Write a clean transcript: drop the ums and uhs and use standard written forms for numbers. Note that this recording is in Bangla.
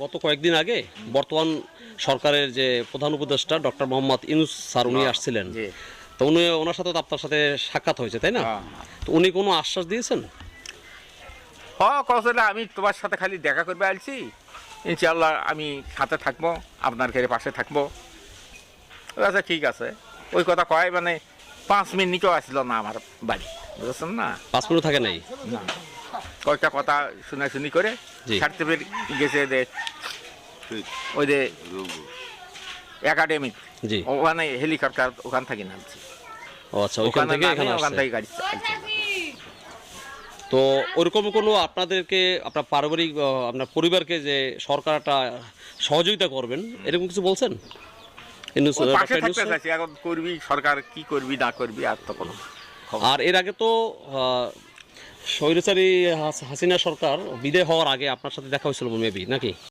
গত কয়েকদিন আগে বর্তমান সরকারের যে প্রধান উপদেষ্টা ডক্টর মোহাম্মদ ইউনূস স্যার উনি আসছিলেন, জি। তো ওনার সাথে তো আপনার সাথে সাক্ষাৎ হয়েছে তাই না? হ্যাঁ। তো উনি কোনো আশ্বাস দিয়েছেন? কৌশলে আমি তোমার সাথে খালি দেখা করবে আসছি, ইনশাআল্লাহ আমি সাথে থাকবো, আপনার ঘরে পাশে থাকবো। আচ্ছা ঠিক আছে, ওই কথা কয় মানে 5 মিনিটও আসলো না আমার বাড়ি, বুঝেছেন না? 5 মিনিট থাকে নাই? না, কয়েকটা কথা শুনাশুনি করে জি। সার্টিফিকেট গেছে যে ওই যে একাডেমিক, জি। ওখানে হেলিকপ্টার ওখান থেকে নামছে, ও আচ্ছা, ওইখান থেকে এখানে ওখান আসছে। থেকে গাড়ি চালছে। তো ওরকম কোনো আপনাদেরকে আপনার পারিবারিক আপনার পরিবারকে যে সরকারটা সহযোগিতা করবেন এরকম কিছু বলছেন? ইউনূস, ওই ডক্টর পাশে ইউনূস থাকতে স্যার? চাইছি, এখন করবি সরকার কি করবি না করবি আর তো কোনো খবর। আর এর আগে তো স্বৈরাচারী হাসিনা সরকার বিদায় হওয়ার আগে আপনার সাথে দেখা হয়েছিল মেবি নাকি?